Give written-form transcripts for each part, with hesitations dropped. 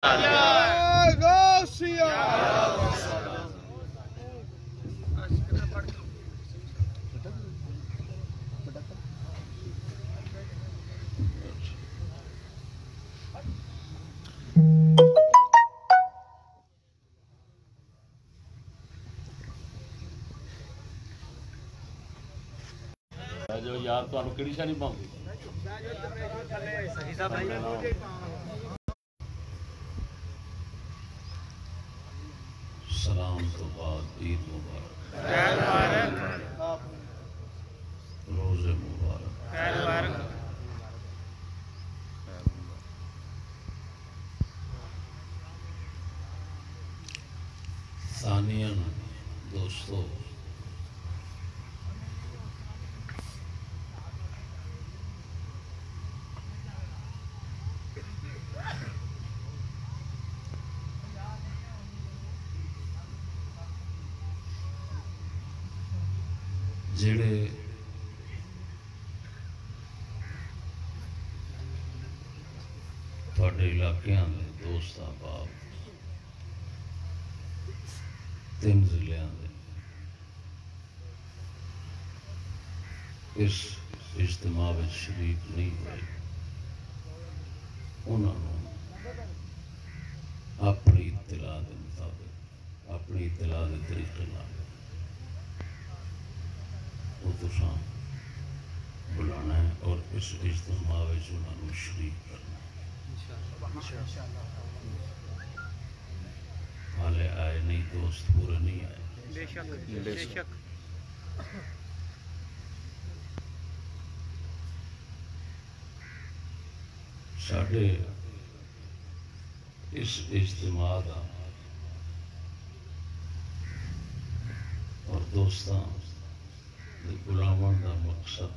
جو یار تمہیں کہڑی شا نہیں پاؤں سلام تو بعد عید مبارک روزے مبارک ثانیاً دوستو جڑے تھوڑے علاقے دے دوست احباب تین ضلع اس اجتماع میں شریک نہیں ہوئے انہوں نے اپنی اطلاع کے مطابق اپنی اطلاع کے طریقے وہ تساں بلانا ہے اور اس اجتماع میں انہوں نے شریک کرنا ہے حالے آئے نہیں دوست پورے نہیں آئے بے شک ساڑھے اس اجتماع کا اور دوستاں غلاموں کا مقصد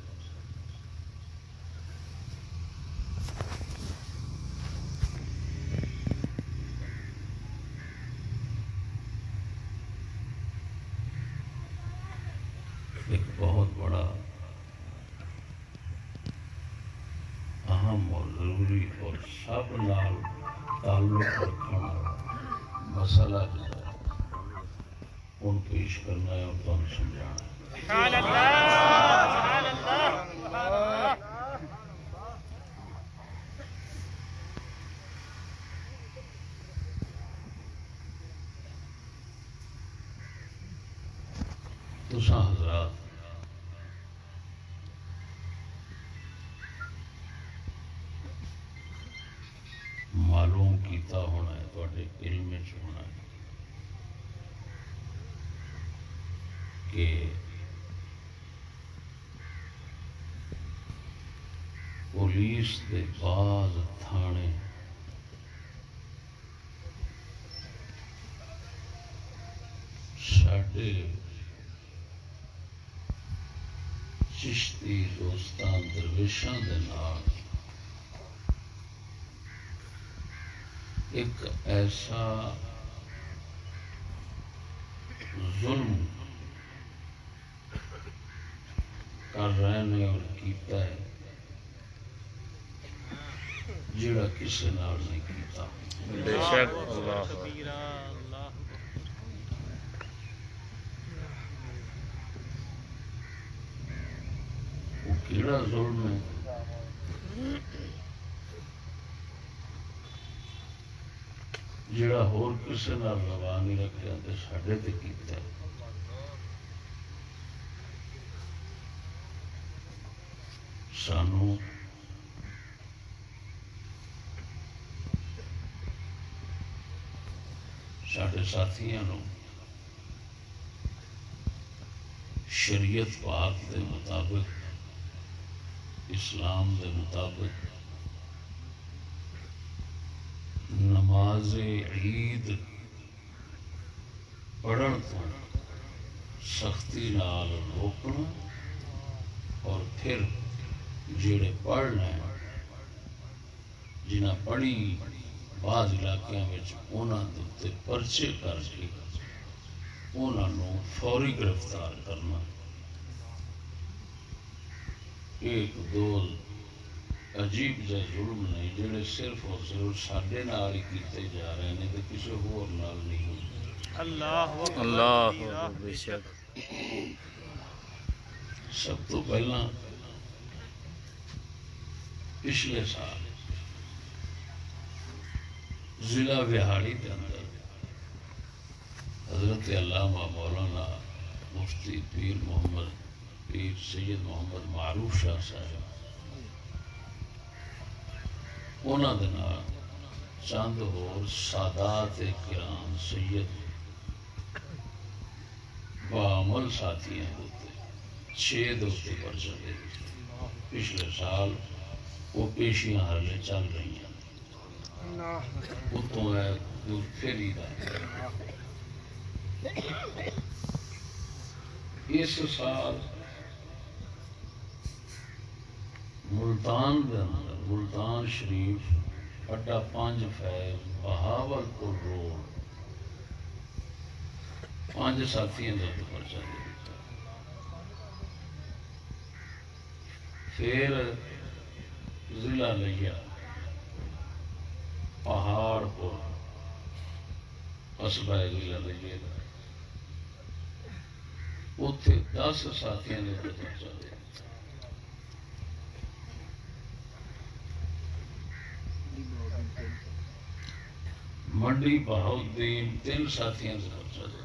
ایک بہت بڑا اہم اور ضروری اور سب نال تعلق رکھنے والا مسئلہ جو ہے ان پیش کرنا ہے اور تمہیں سمجھانا ہے سبحان اللہ سبحان اللہ تساں حضرات معلوم کیتا ہونا ہے تواڈے علم وچ ہونا ہے کہ پولیس دے بعض تھانے ساڈے چشتی دوستان درویشاں دے نال ایک ایسا ظلم کر رہے ہیں اور کیتا ہے جڑا کسی نال نہیں کیتا بے شک اللہ وہ کیڑا ظلم ہے جڑا ہور کسی نال روا نہیں رکھیا تے ساڈے تے کیتا ہے سانو ساڈے ساتھیاں نو شریعت پاک دے مطابق اسلام دے مطابق نماز عید پڑھن تو سختی نال روکنا اور پھر جڑے پڑھنا ہے جنہیں پڑھی بعض علاقوں میں انہوں نے پرچے کر کے انہوں فوری گرفتار کرنا ایک دو عجیب جہ ظلم نے جڑے صرف اور صرف ساڈے نال ہی کیتے جا رہے ہیں تے کسی ہور نال نہیں ہوندے۔ اللہ بے شک۔ سب تو پہلا پچھلے سال ضلع وہاڑی کے اندر حضرت علامہ مولانا مفتی پیر سید محمد معروف شاہ صاحب انہوں دے نال چند ہور سادات کرام سید بعمل ساتھیاں ہوتے 6 دوستی پر چلے پچھلے سال وہ پیشیاں ہرلے چل رہی ہیں اتوں ہے دور پھیری دا اس سال ملتان دے اندر ملتان شریف اڈا 5 فیض بہاولپور روڈ 5 ساتھیاں کا پرچہ دے دیتا۔ پھر ضلع لیا پہاڑ پور قصبہ ضلع لیا اتنے 10 ساتھیاں نے پرچہ دے دیتا۔ منڈی بہاؤدین 3 ساتھیاں سے پرچہ دے۔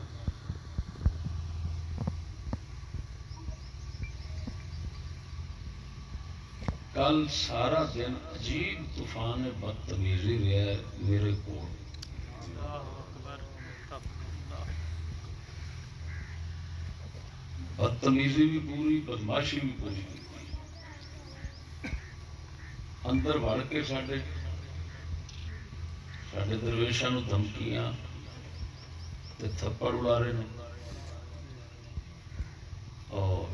کل سارا دن عجیب طوفان بدتمیزی رہا میرے کو، بدتمیزی بھی پوری بدماشی بھی پوری، اندر وڑ کے ساڈے درویشاں نوں دھمکیاں تے تھپڑ اڑا رہے ہیں اور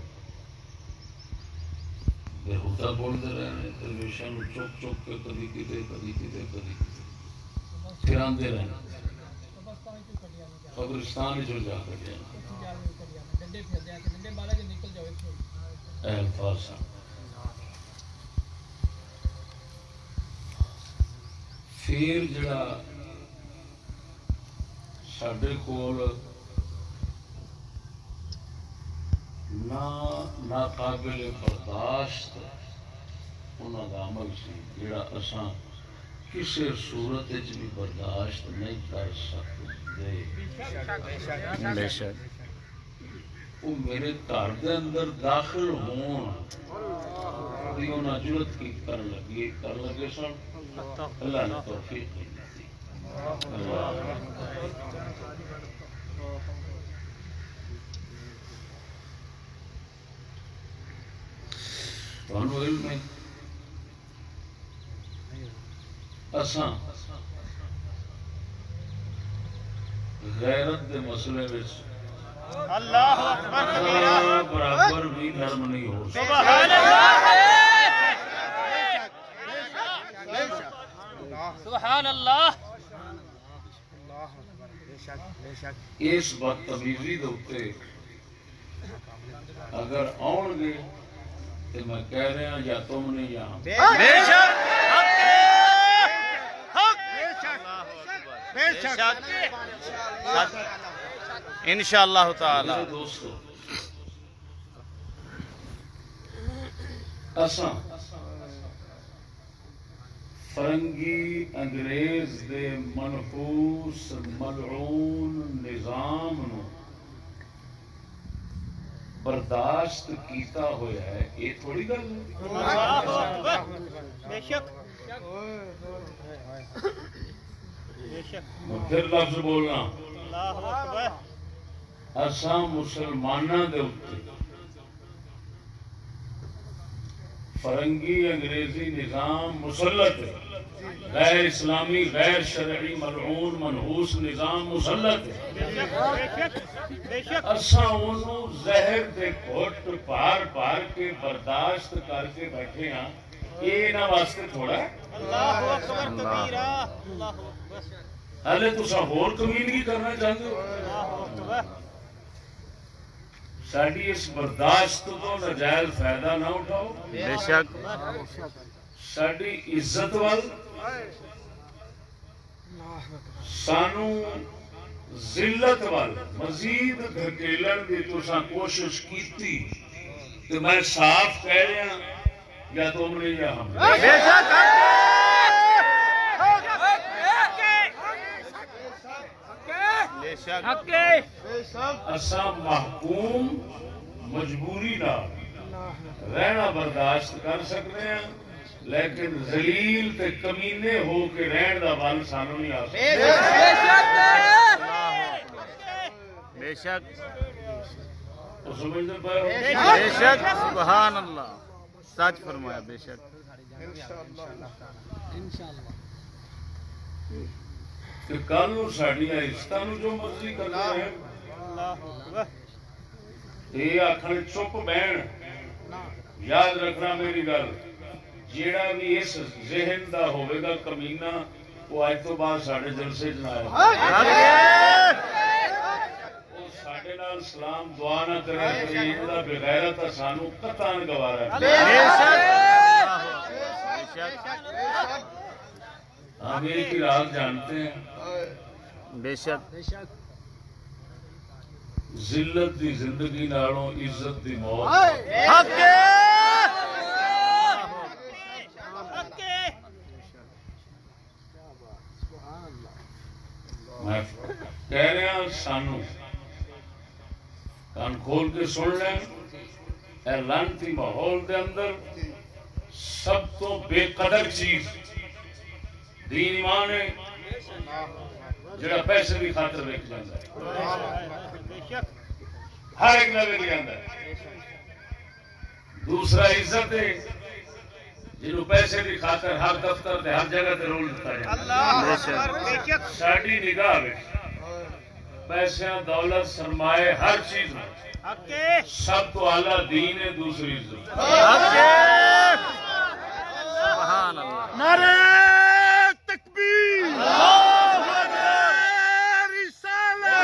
بےہودہ بولتے رہے ہیں درویشاں نوں چک چک کے کدی کتے کدی کتے کدی کتے پھراندے رہے قبرستان جو جا کے گئے الفاظ پھر جڑا ساڈے کول ناقابل برداشت انہاں دا عمل سی جڑا اساں کسی صورت وچ بھی برداشت نہیں کر سکتے۔ بے شک۔ وہ میرے گھر دے اندر داخل ہون دی انہاں جرت کی کر لگے سن، اللہ نے توفیق نہیں دی۔ تھانوں علم ہے اساں غیرت دے مسئلے وچ اللہ اکبر کبیرہ برابر بھی نرم نہیں ہو سکتا۔ سبحان اللہ۔ اس بدتمیزی دے اوتے اگر آن گے تو میں کہہ رہا یا تم نے یا ہم۔ بے شک بے شک انشاءاللہ تعالی۔ میرے دوستو اساں فرنگی انگریز دے منحوس ملعون نظام نو برداشت کیتا ہویا ہے، یہ تھوڑی گل ہے۔ بے شک پھر لفظ بولنا اللہ اکبر۔ اساں مسلماناں دے اوتے فرنگی انگریزی نظام مسلط ہے، غیر اسلامی غیر شرعی ملعون منحوس نظام مسلط ہے، اساں انہوں زہر دے گھٹ پار پار کے برداشت کر کے بیٹھے ہاں، یہ انہاں واسطے تھوڑا ہے۔ اللہ اکبر کبیرہ۔ اللہ اکبر۔ ہلے تساں ہور کمینگی کرنا چاہتے ہو؟ اللہ اکبر۔ ساڈی اس برداشت کو ناجائز فائدہ نہ اٹھاؤ۔ بے شک ساری عزت وال سانو ذلت وال مزید دھکیلن کی تساں کوشش کیتی تو میں صاف کہہ رہا یا تم نے یا ہم نے اساں محکوم مجبوری نال رہنا برداشت کر سکتے ہیں لیکن ذلیل تے کمینے ہو کے رہن دا ول سانو نہیں آ سکتا بے شک سمجھتے پائے ہو بے شک سبحان اللہ سچ فرمایا بے شک کہ کل نو ساڈیاں عزتاں نو جو مرضی کرنا ہے یہ آخر چپ بہن یاد رکھنا میری گل جیڑا بھی اس ذہن دا ہوئے گا کمینہ وہ آج تو بعد ساڑھے جلسے جنائے وہ ساڑھے نال سلام دعا نہ کرے کریم دا بغیرت سانو قطعاً گوارا ہم ایک ہی راز جانتے ہیں بے شک ذلت دی زندگی نالوں عزت دی موت میں کہہ رہا سانو کان کھول کے سن لیں اے لعنتی ماحول دے اندر سب تو بے قدر چیز دین ایمان ہے جڑا پیسے کی خاطر ویک جاتا ہے ہر ایک نہ ویک جاتا ہے دوسرا عزت ہے جنہوں پیسے کی خاطر ہر دفتر تے ہر جگہ تے رول دیتا جائے ساڑی نگاہ میں پیسے دولت سرمایہ ہر چیز میں سب تو اعلیٰ دین ہے دوسری عزت سبحان اللہ نعرہ تکبیر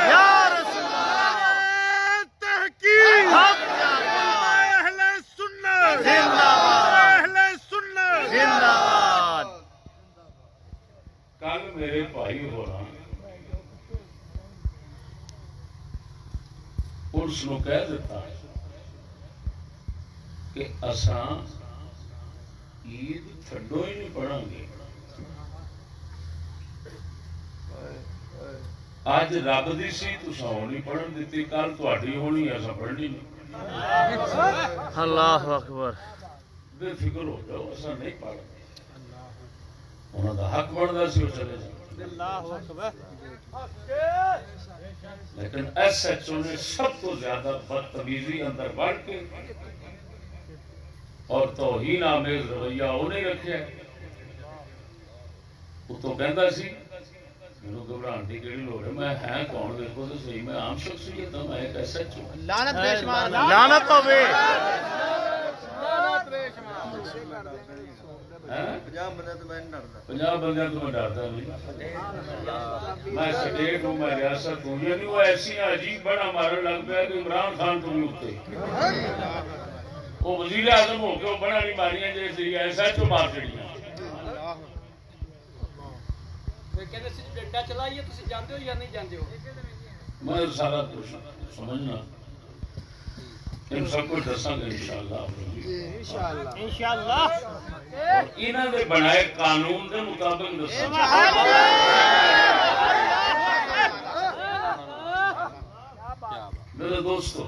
یا رسول اللہ تحقیق اہل سنت زندہ باد زندہ باد کل میرے بھائی ہو رہا پولیس نو کہہ دیتا کہ اساں عید تھڈو ہی نہیں پڑھاں گے اج رب دی سی تساں ہونی پڑھن دیتی کل تہاڈی ہونی اساں پڑھنی نہیں اللہ اکبر بے فکر ہو جاؤ اساں نہیں پڑھتے انہاں دا حق بندا سی وہ چلے جائیں لیکن ایس ایچ او نے سب تو زیادہ بدتمیزی اندر بڑھ کے اور توہین آمیز رویہ انہیں رکھا وہ تو کہندا سی مینوں گھبران دی کیڑی لوڑ ہے میں ہے کون دیکھو تو صحیح میں عام شخصیت ہوں میں ایک ایس ایچ او لعنت ہوے پنجاب بندے تو میں ڈرتا نہیں میں سٹیٹ ہوں میں ریاست ہوں یعنی وہ ایسی عجیب بڑا مارن لگ پیا کہ عمران خان تو بھی اتنے وہ وزیر اعظم ہو کے وہ بڑا نہیں ماریاں جیسے ایسا تو مار چڑیاں میں سارا کچھ سمجھنا ان سب کچھ دساں گے انشاءاللہ انشاءاللہ اور انہاں دے بنائے قانون دے مطابق دساں میرے دوستو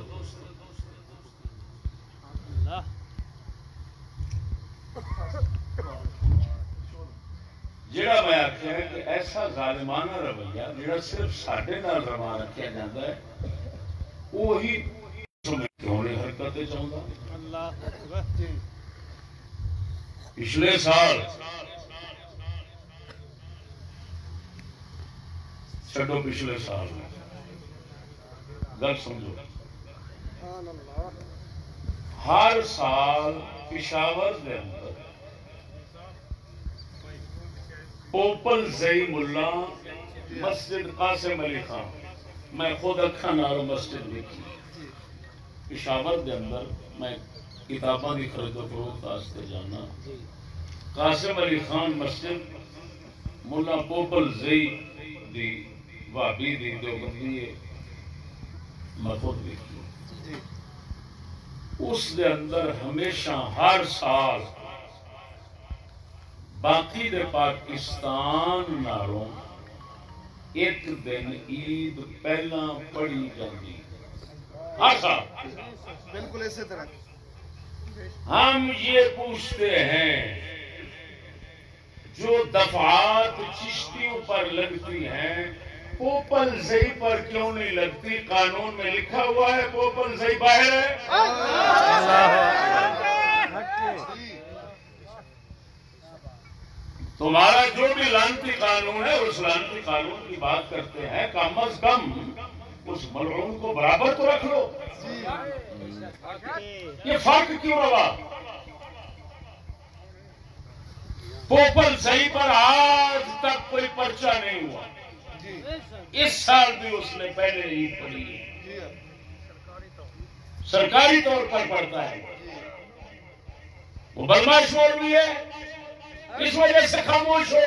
جڑا میں آخیا ہے کہ ایسا ظالمانہ رویہ جڑا صرف ساڈے نال روا رکھیا جاتا ہے وہی ہونے حرکتیں چاہتا پچھلے سال چھڈو پچھلے سال میں گل سمجھو ہر سال پشاور دے اندر پوپل زئی ملا مسجد قاسم علی خان میں خود اکھاں نال مسجد دیکھی پشاور دے اندر میں کتاباں دی خرید و فروخت واسطے جانا قاسم علی خان مسجد ملا پوپل زئی دی بھابی دی دیوبندی میں خود دیکھی اس دے اندر ہمیشہ ہر سال باقی دے پاکستان نالوں ایک دن عید پہلا پڑھی جاتی ہر سال بالکل اسی طرح ہم یہ پوچھتے ہیں جو دفعات چشتیوں پر لگتی ہیں پوپل زئی پر کیوں نہیں لگتی؟ قانون میں لکھا ہوا ہے پوپل زئی باہر ہے. تمہارا جو بھی لانتی قانون ہے اس لانتی قانون کی بات کرتے ہیں، کم از کم اس ملعون کو برابر تو رکھ لو. یہ فرق کیوں روا؟ پوپل زئی پر آج تک کوئی پرچہ نہیں ہوا. اس سال بھی اس نے پہلے عید پڑھی ہے، سرکاری طور پر پڑھتا ہے. وہ بدماش شور بھی ہے، اس وجہ سے خاموش ہو.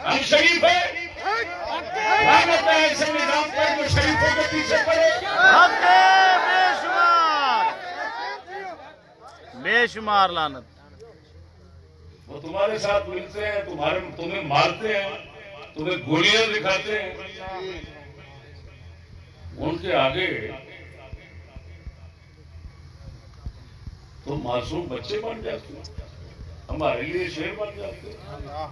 ہم شریف ہیں، لعنت ہے ایسے نظام پر جو شریفوں کے پیچھے پڑے. بے شمار لعنت. وہ تمہارے ساتھ ملتے ہیں، تمہیں مارتے ہیں، تمہیں گولیاں دکھاتے ہیں. ان کے آگے تو معصوم بچے بن جاتے ہیں، ہمارے لیے شیر بن جاتے ہیں.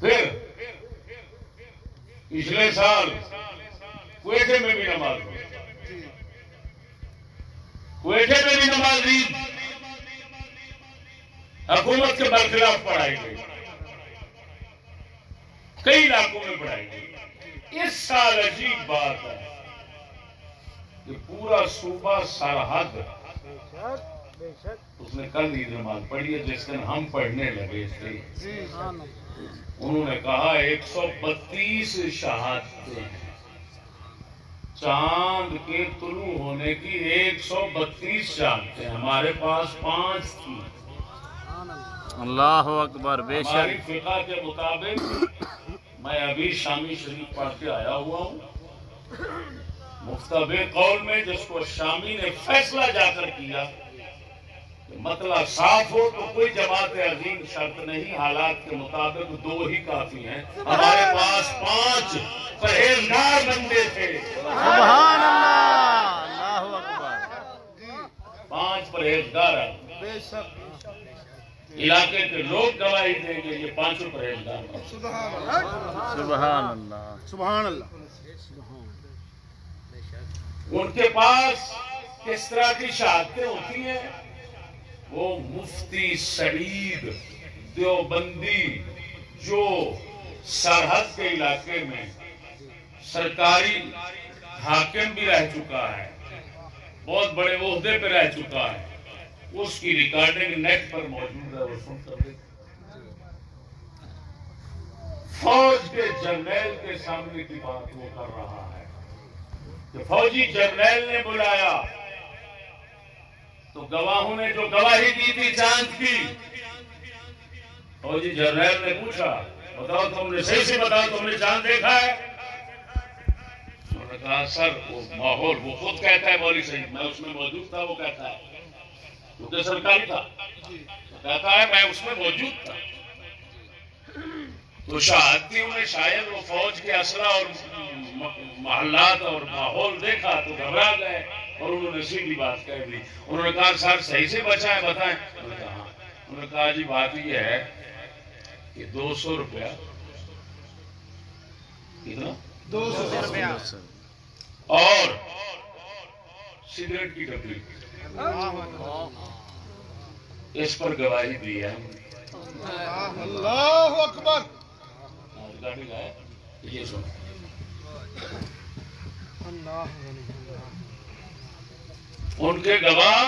پھر پچھلے سال کوئٹے میں بھی نماز پڑھی، کوئٹے میں بھی نماز عید حکومت کے برخلاف پڑھائی گئی، کئی علاقوں میں پڑھائی گئی. اس سال عجیب بات ہے کہ پورا صوبہ سرحد اس نے کل عید نماز پڑھی ہے. جس دن ہم پڑھنے لگے تھے انہوں نے کہا 132 شہادتیں ہیں، چاند کے طلوع ہونے کی 132 شہادتیں. ہمارے پاس 5 تھی. اللہ اکبر. بے ہماری شک فقہ کے مطابق میں ابھی شامی شریف پڑھ کے آیا ہوا ہوں. مفتبے قول میں جس کو شامی نے فیصلہ جا کر کیا کہ مسئلہ صاف ہو تو کوئی جماعت عظیم شرط نہیں، حالات کے مطابق 2 ہی کافی ہیں. ہمارے پاس 5 پرہیزگار بندے تھے. سبحان اللہ. اللہ اکبر. 5 پرہیزگار ہیں. علاقے کے لوگ گواہی دیں گے یہ 5 پرہیزگار ہیں. سبحان اللہ. سبحان اللہ. ان کے پاس کس طرح کی شہادتیں ہوتی ہیں؟ وہ مفتی سعید دیوبندی جو سرحد کے علاقے میں سرکاری حاکم بھی رہ چکا ہے، بہت بڑے عہدے پہ رہ چکا ہے، اس کی ریکارڈنگ نیٹ پر موجود ہے. وہ سن کر دیکھ. فوج کے جرنیل کے سامنے کی بات وہ کر رہا ہے کہ فوجی جرنیل نے بلایا تو گواہوں نے جو گواہی دی تھی چاند کی، فوجی جرنیل نے پوچھا بتاؤ تم نے صحیح سے بتاؤ تم نے چاند دیکھا ہے؟ انہوں نے کہا سر وہ ماحول، وہ خود کہتا ہے مولوی صاحب میں اس میں موجود تھا، وہ کہتا ہے کیونکہ سرکاری تھا، کہتا ہے میں اس میں موجود تھا. تو شہادتیوں نے شاید وہ فوج کے اسلحہ اور محلات اور ماحول دیکھا تو گھبرا گئے اور انہوں نے سیدھی بات کہہ دی. انہوں نے کہا سر صحیح سے بچا ہے بتائیں. انہوں نے کہا جی بات یہ ہے کہ 200 روپیہ کتنا 200 روپیہ اور سگریٹ کی ڈبی اس پر گواہی دی ہے. اللہ اکبر. یہ سنو ان کے گواہ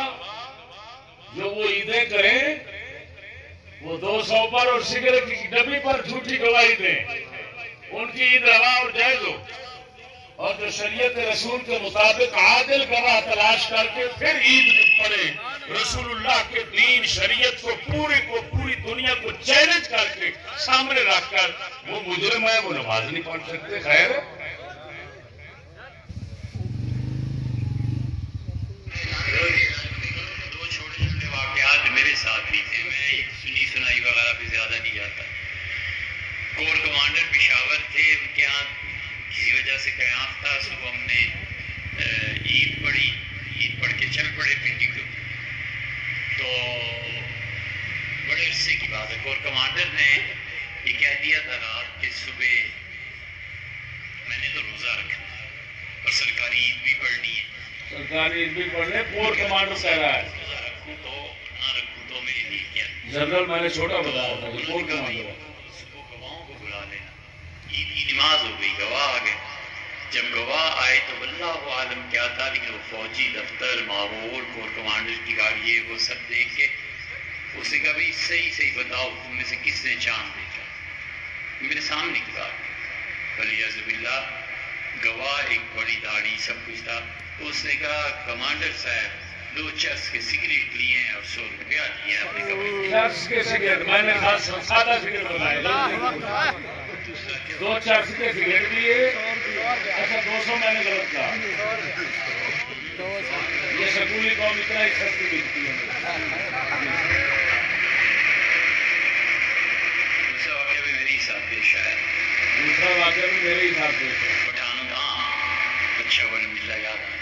جو وہ عیدیں کریں وہ 200 پر اور سگریٹ کی ڈبی پر جھوٹی گواہی دیں، ان کی عید روا اور جائز ہو. اور جو شریعت رسول کے مطابق عادل گواہ تلاش کر کے پھر عید پڑے رسول اللہ کے دین شریعت کو پوری دنیا کو چیلنج کر کے سامنے رکھ کر وہ مجرم ہے، وہ نماز نہیں پڑھ سکتے. خیر دو چھوٹے چھوٹے واقعات میرے ساتھ بھی تھے. میں سنی سنائی وغیرہ پہ زیادہ نہیں جاتا. کور کمانڈر پشاور تھے، ان کے یہاں کسی وجہ سے قیام تھا. صبح ہم نے عید پڑھ کے چل پڑے پنڈی کو. تو بڑے عرصے کی بات ہے، کور کمانڈر نے یہ کہہ دیا تھا رات کہ صبح میں نے تو روزہ رکھنا اور سرکاری عید بھی پڑھنی ہے. سرکاری عید بھی پڑھنے کور کمانڈر کہہ رہا ہے. روزہ رکھوں تو نہ رکھوں تو میری نیت کیا. جنرل میں نے چھوٹا بتایا تھا کہ کور کمانڈر صبح گواہوں کو بلا لینا. عید کی نماز ہو گئی، گواہ آ گئے. جب گواہ آئے تو اللہ عالم کیا تھا، لیکن وہ فوجی دفتر ماحول کور کمانڈر کی گاڑی وہ سب دیکھ کے اسے کہا بھائی صحیح بتاؤ تم میں سے کس نے چاند دیکھا. میرے سامنے کی بات ولیعظ باللہ، گواہ ایک بڑی داڑھی سب کچھ تھا. اس نے کہا کمانڈر صاحب 2 چرس کے سگریٹ لیے ہیں اور 100 روپیہ لیے ہیں. آپ نے کہا چرس کے سگریٹ میں نے سادہ سگریٹ بتایا. 2 چرس کے سگریٹ لیے. اچھا 200 میں نے غلط کہا. یہ سکولی قوم اتنا ہی سستی ملتی ہے. دوسرا واقعہ بھی میرے ساتھ پیش آیا. دوسرا واقعہ بھی میرے ہی ساتھ پیش ہے. پٹھان گاہ اچھا بڑا ملا یاد آیا.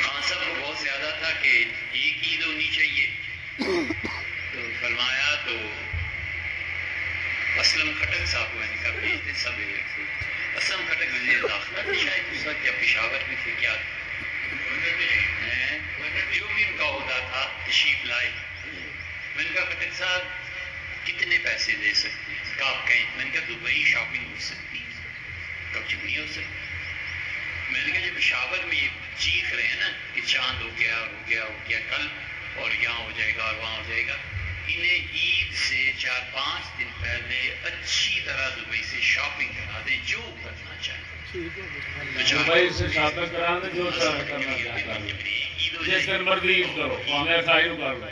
خان صاحب کو بہت زیادہ تھا کہ ایک عید ہونی چاہیے. تو فرمایا تو اسلم کھٹک صاحب کو میں نے کہا بھیجتے سب اسلم کھٹک وزیر داخلہ شاید اس وقت کیا پشاور میں تھے کیا جو بھی ان کا عہدہ تھا تشریف لائے. میں نے کہا کھٹک صاحب کتنے پیسے دے سکتے ہیں؟ کہا آپ کہیں. میں نے کہا دبئی شاپنگ ہو سکتی ہے؟ کب نہیں ہو سکتی. میں نے کہا جب پشاور میں یہ چیخ رہے ہیں نا کہ چاند ہو گیا کل اور یہاں ہو جائے گا اور وہاں ہو جائے گا، انہیں عید سے 4-5 دن پہلے اچھی طرح دبئی سے شاپنگ کرا دیں جو کرنا چاہیں. دبئی سے شاپنگ کرا دیں جو کرنا چاہیں. جس دن مرضی عید کرو، پاویں 28 کر لو،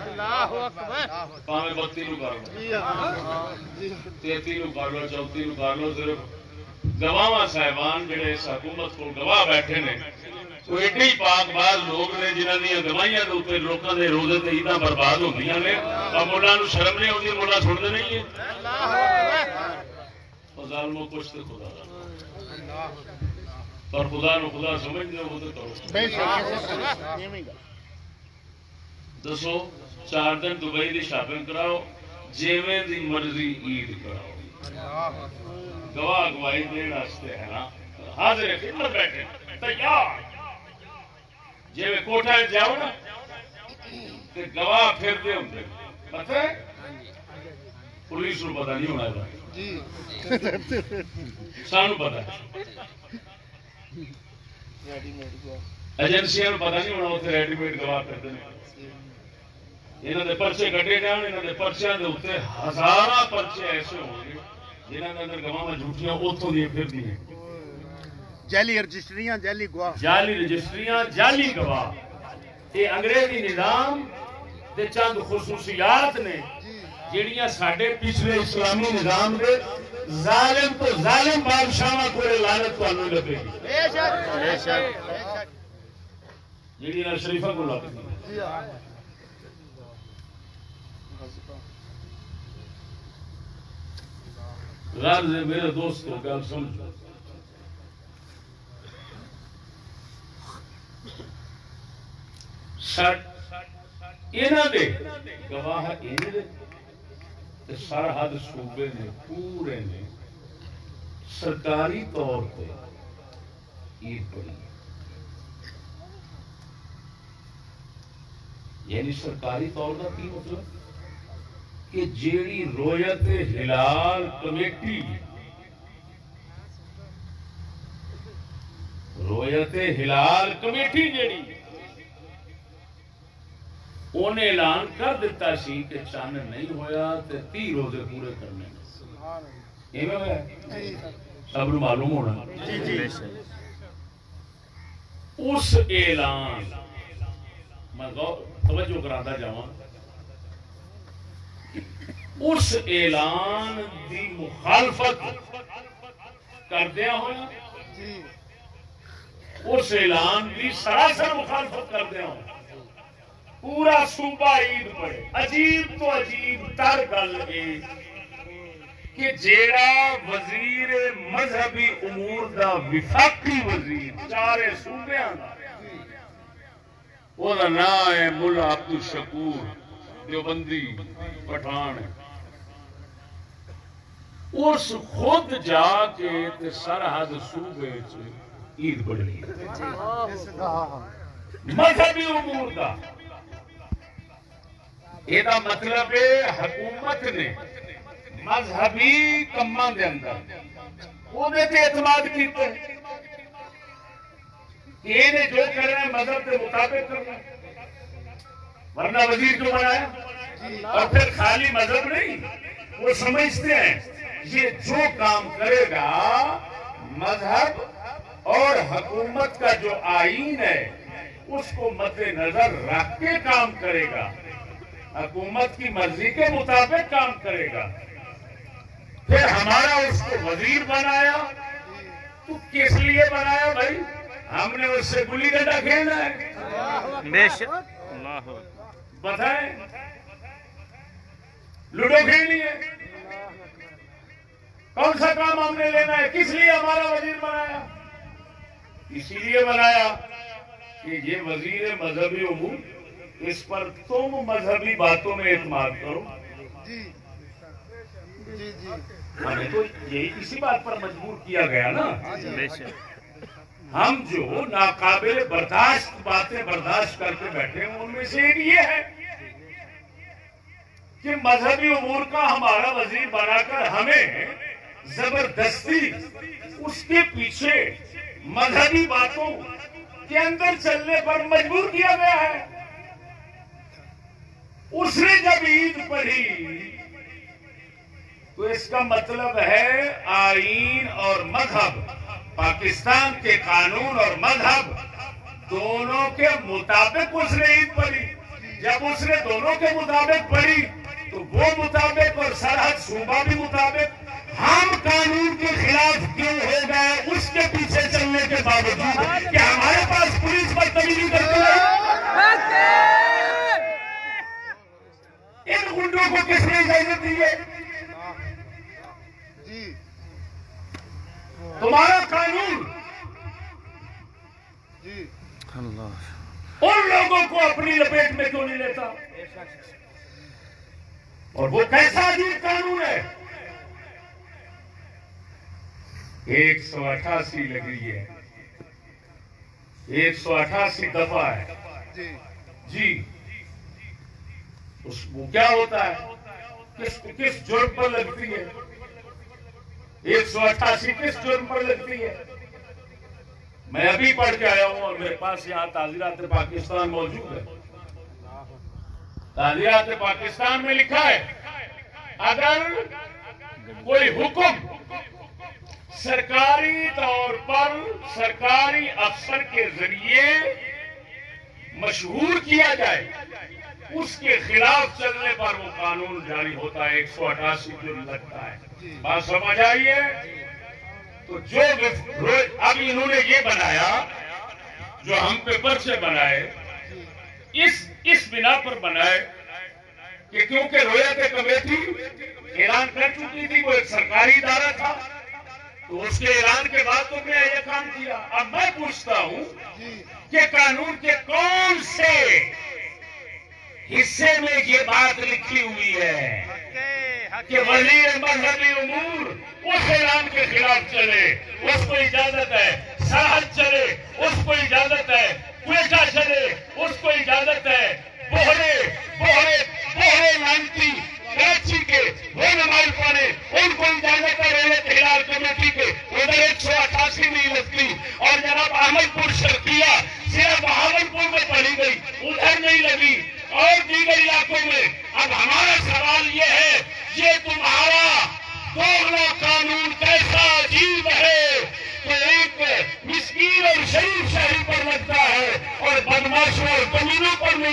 اللہ اکبر، پاویں 32 کر لو، 33 کر لو، 34 کر لو. صرف گواہ صاحبان جڑے اس حکومت کو گواہ بیٹھے نے وہ ایڈی پاک باز لوگ نے جنہوں نے گواہیاں کے اوپر لوگوں کے روزے تے عیداں برباد ہوندی نے اور ملا نو شرم نہیں آتی. ملا سنتے نہیں ہے. ظالموں کچھ تو خدا پر خدا نو خدا سمجھ دو وہ تو کرو. دسو 4 دن دبئی دی شاپنگ کراؤ، جیویں دی مرضی عید کراؤ. گواہ گواہی دین واسطے ہے نا حاضر خدمت بیٹھے تیار. جی میں کوٹھا جاؤ نا تو گواہ پھرتے ہوں پتہ ہے پولیس کو پتا نہیں ہونا سانو پتا ایجنسیاں کو پتا نہیں ہونا اتنے ریڈی میڈ گواہ کرتے ہیں. یہاں کے پرچے کٹے جان، یہاں کے پرچیاں کے اتنے 1000 پرچے ایسے ہوں گے جنہوں کے اندر گواہ جھوٹیاں اتوں دیا پھرتی ہیں. جعلی رجسٹریاں، جعلی گواہ، جعلی رجسٹریاں، جعلی گواہ. یہ انگریزی نظام دے چند خصوصیات نے جہاں سارے پچھلے اسلامی نظام دے ظالم تو ظالم بادشاہ کو لعنت تمہیں لگے گی جہی شریفہ کو لگتی غرض ہے میرے دوستوں گل سمجھو. گواہ سرحد صوبے نے پورے نے سرکاری طور پہ عید پڑھی. یعنی سرکاری طور کا کی مطلب کہ جیڑی رویت ہلال کمیٹی رویت ہلال کمیٹی جیڑی انہیں اعلان کر دیتا سی کہ چند نہیں ہویا تے 30 روزے پورے کرنے. سب نو معلوم ہونا اس اعلان میں توجہ کراتا جاواں اس اعلان دی مخالفت کردیا ہوا اس اعلان کی سراسر مخالفت کردیا ہوا پورا صوبہ عید پڑے. عجیب تو عجیب تر گل یہ کہ جیڑا وزیر مذہبی امور دا وفاقی وزیر چارے صوبیاں دا وہ نام ہے ملا عبدالشکور دیوبندی پٹھان ہے. اس خود جا کے سرحد صوبے عید پڑھنی مذہبی امور دا. یہ مطلب ہے حکومت نے مذہبی کماں دے اندر وہ اعتماد کیتے کہ یہ جو کرنا ہے مذہب کے مطابق کرنا ورنہ وزیر جو بنایا. اور پھر خالی مذہب نہیں وہ سمجھتے ہیں یہ جو کام کرے گا مذہب اور حکومت کا جو آئین ہے اس کو مد نظر رکھ کے کام کرے گا حکومت کی مرضی کے مطابق کام کرے گا. پھر ہمارا اس کو وزیر بنایا تو کس لیے بنایا بھائی؟ ہم نے اس سے گلی ڈنڈا کھیلنا ہے بتائیں لوڈو کھیلنی ہے کون سا کام ہم نے لینا ہے؟ کس لیے ہمارا وزیر بنایا؟ اسی لیے بنایا کہ یہ وزیر مذہبی امور اس پر تم مذہبی باتوں میں اعتماد کرو. ہمیں تو یہی اسی بات پر مجبور کیا گیا نا. ہم جو ناقابل برداشت باتیں برداشت کرتے بیٹھے ہیں ان میں سے ایک یہ ہے کہ مذہبی امور کا ہمارا وزیر بنا کر ہمیں زبردستی اس کے پیچھے مذہبی باتوں کے اندر چلنے پر مجبور کیا گیا ہے. اس نے جب عید پڑھی تو اس کا مطلب ہے آئین اور مذہب پاکستان کے قانون اور مذہب دونوں کے مطابق اس نے عید پڑھی. جب اس نے دونوں کے مطابق پڑھی تو وہ مطابق اور سرحد صوبہ بھی مطابق. ہم قانون کے خلاف کیوں ہو گئے اس کے پیچھے چلنے کے باوجود کہ ہمارے پاس پولیس بدتمیزی کرتی ہے. ان گنڈوں کو کس نے اجازت دی ہے؟ تمہارا قانون ان لوگوں کو اپنی لپیٹ میں کیوں نہیں لیتا؟ اور وہ کیسا عجیب قانون ہے؟ 188 لگی ہے 188 دفعہ ہے جی. اس کو کیا ہوتا ہے کس جرم پر لگتی ہے 188 کس جرم پر لگتی ہے؟ میں ابھی پڑھ کے آیا ہوں اور میرے پاس یہاں تعزیرات پاکستان موجود ہے. تعزیرات پاکستان میں لکھا ہے اگر کوئی حکم سرکاری طور پر سرکاری افسر کے ذریعے مشہور کیا جائے اس کے خلاف چلنے پر وہ قانون جاری ہوتا ہے. 188 جو لگتا ہے. بات سمجھ آئیے. تو جو اب انہوں نے یہ بنایا جو ہم پیپر سے بنائے اس بنا پر بنائے کہ کیونکہ رویت کمیٹی اعلان کر چکی تھی وہ ایک سرکاری ادارہ تھا تو اس کے اعلان کے بعد تم نے یہ کام کیا. اب میں پوچھتا ہوں کہ قانون کے کون سے حصے میں یہ بات لکھی ہوئی ہے کہ وزیر مذہبی امور اس اعلان کے خلاف چلے اس کو اجازت ہے, سرحد چلے اس کو اجازت ہے, کوئٹہ چلے اس کو اجازت ہے, بوہرے لانتی کراچی کے وہ نماز پڑھے ان کو اجازت ہے رویت ہلال کمیٹی کے ادھر 188 نہیں لگتی اور جناب احمد پور شرقیہ صرف بہاولپور میں پڑھی گئی ادھر نہیں لگی اور دیگر علاقوں میں. اب ہمارا سوال یہ ہے یہ تمہارا دوغلا قانون کیسا عجیب ہے کہ ایک مسکین اور شریف شہری پر لگتا ہے اور بدماشوں اور کمینوں پر نہیں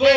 2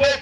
2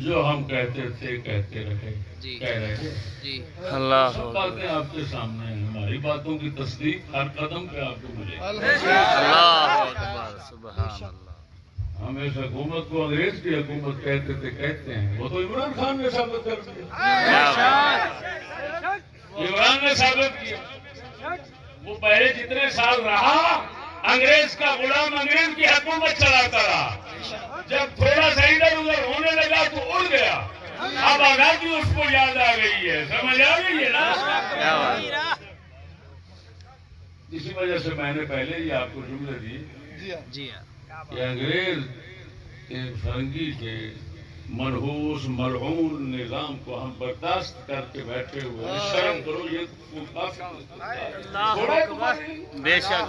جو ہم کہتے تھے کہتے رہے کہہ رہے اللہ سب باتیں آپ کے سامنے ہیں. ہماری باتوں کی تصدیق ہر قدم پہ آپ کو ملے. اللہ اکبر سبحان اللہ. ہم اس حکومت کو انگریز کی حکومت کہتے تھے کہتے ہیں. وہ تو عمران خان نے ثابت کر دیا. عمران نے ثابت کیا. وہ پہلے جتنے سال رہا انگریز کا غلام انگریز کی حکومت چلاتا رہا. جب تھوڑا سا ادھر ادھر ہونے لگا تو اڑ گیا. اب آزادی اس کو یاد آ گئی ہے. سمجھ آ گئی ہے نا. اسی وجہ سے میں نے پہلے ہی آپ کو جملے دی کہ انگریز کے فرنگی کے منحوس ملعون نظام کو ہم برداشت کر کے بیٹھے ہوئے. شرم کرو. یہ بے شک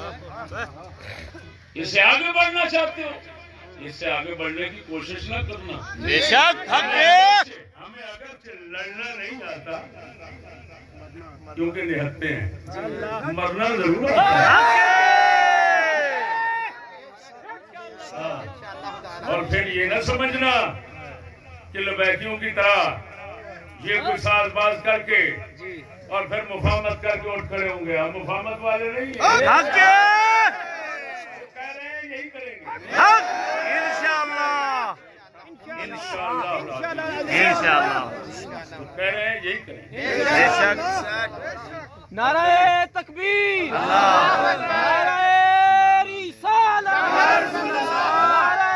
اس سے آگے بڑھنا چاہتے ہو اس سے آگے بڑھنے کی کوشش نہ کرنا. بے شک ہمیں اگر لڑنا نہیں آتا کیونکہ نہتے ہیں مرنا ضرور آتا ہے. اور پھر یہ نہ سمجھنا کہ لبیکیوں کی طرح یہ کوئی ساز باز کر کے اور پھر مفاہمت کر کے اٹھ کھڑے ہوں گے. ہم مفاہمت والے نہیں ہیں. کہہ رہے ہیں یہی کریں گے انشاءاللہ. کہہ رہے ہیں یہی کریں گے. بے شک. نعرہ تکبیر، نعرہ رسالت، نعرہ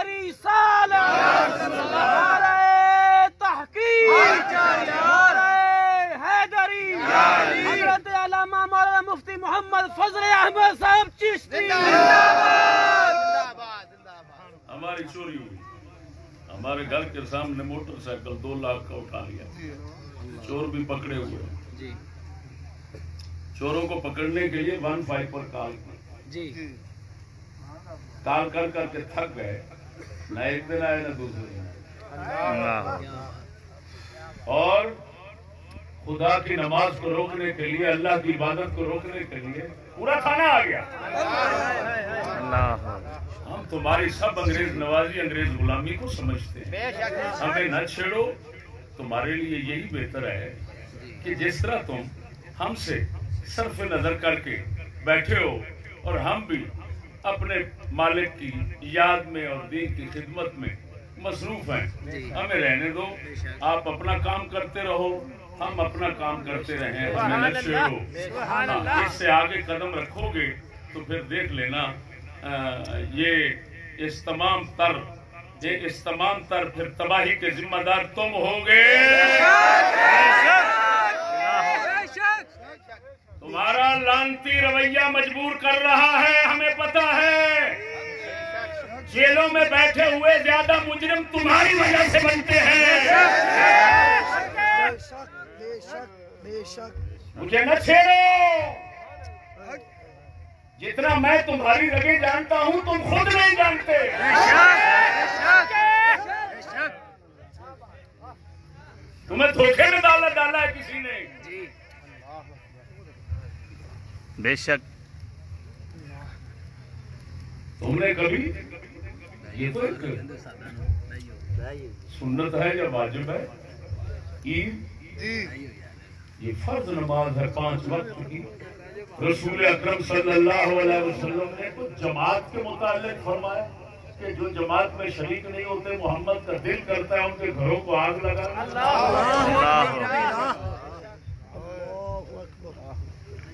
رسالت، نعرہ تحقیق، نعرہ حیدری، حضرت علامہ مولانا مفتی محمد فضل احمد صاحب چشتی. ہماری چوری ہوئی. ہمارے گھر کے سامنے موٹر سائیکل 2 لاکھ کا اٹھا لیا. چور بھی پکڑے ہوئے. چوروں کو پکڑنے کے لیے 15 پر کال کر کے تھک گئے. نہ ایک دن آئے نہ دوسرے دن. اور خدا کی نماز کو روکنے کے لیے اللہ کی عبادت کو روکنے کے لیے پورا تھانہ آ گیا. ہم تمہاری سب انگریز نوازی انگریز غلامی کو سمجھتے ہیں. ہمیں نہ چھیڑو. تمہارے لیے یہی بہتر ہے کہ جس طرح تم ہم سے صرف نظر کر کے بیٹھے ہو اور ہم بھی اپنے مالک کی یاد میں اور دین کی خدمت میں مصروف ہیں. ہمیں رہنے دو. آپ اپنا کام کرتے رہو. ہم اپنا کام کرتے رہیں. ہمیں نہ چھیڑو. اس سے آگے قدم رکھو گے تو پھر دیکھ لینا یہ اس تمام تر پھر تباہی کے ذمہ دار تم ہوگے. تمہارا لانتی رویہ مجبور کر رہا ہے. ہمیں پتا ہے جیلوں میں بیٹھے ہوئے زیادہ مجرم تمہاری وجہ سے بنتے ہیں. مجھے نہ چھیڑو. جتنا میں تمہاری رگیں جانتا ہوں تم خود نہیں جانتے. تمہیں دھوکے میں ڈالا ہے کسی نے. بے شک. تم نے کبھی یہ تو ایک سنت ہے یا واجب ہے. عید یہ فرض نماز ہے 5 وقت کی. رسول اکرم صلی اللہ علیہ وسلم نے تو جماعت کے متعلق فرمایا کہ جو جماعت میں شریک نہیں ہوتے محمد کا دل کرتا ہے ان کے گھروں کو آگ لگا.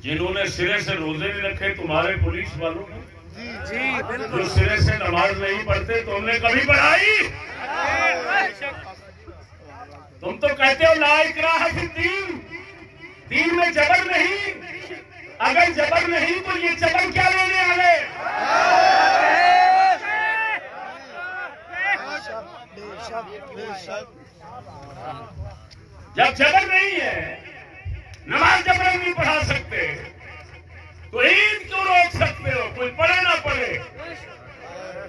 جنہوں نے سرے سے روزے نہیں رکھے تمہارے پولیس والوں نے جو سرے سے نماز نہیں پڑھتے تم نے کبھی پڑھائی. تم تو کہتے ہو لا اکراہ فی الدین. دین میں جبر نہیں. اگر جبر نہیں تو یہ جبر کیا لینے والے. جب جبر نہیں ہے نماز جبرن نہیں پڑھا سکتے تو عید کیوں روک سکتے ہو. کوئی پڑھے نہ پڑھے.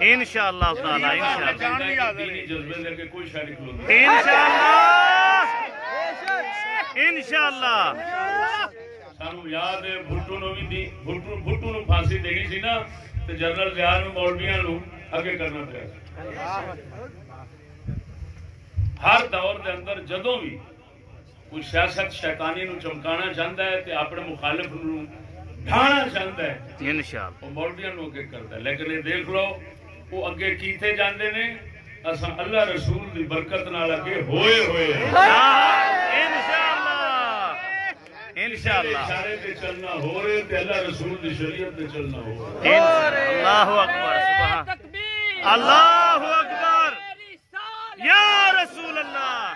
انشاءاللہ تعالی انشاءاللہ دینی جذبے لے کے کوئی شاعری کھلوندی انشاءاللہ انشاءاللہ سانو یاد ہے بھٹو نو پھانسی دینی سی نا تے جنرل ضیاء نو مولویاں نو اگے کرنا پیا ہر دور دے اندر جدوں بھی کوئی سیاست شیطانی نو چمکانا چاہتا ہے تے اپنے مخالف نو ڈھانا چاہتا ہے انشاءاللہ وہ مولویاں نو اگے کرتا ہے لیکن یہ دیکھ لو وہ اگے کیتے جاندے نے اساں اللہ رسول دی برکت نال اگے ہوئے انشاءاللہ اشارے تے چلنا ہو رہے تے اللہ رسول دی شریعت تے چلنا ہو رہا اللہ اکبر سبحان اللہ اکبر یا رسول اللہ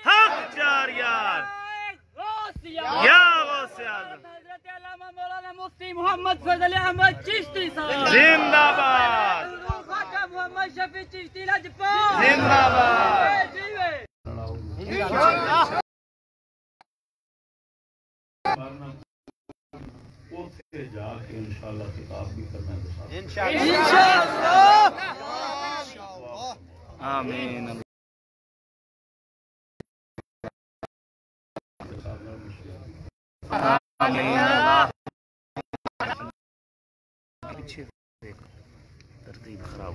حق جار یار یا غوث اعظم حضرت علامہ مولانا مفتی محمد فضل احمد چشتی صاحب زندہ باد خواجہ محمد شفیع چشتی لاجپت زندہ باد اوتھے جا کے انشاءاللہ کتاب بھی کرنا ہے آمین آمین اللہ ترتیب خراب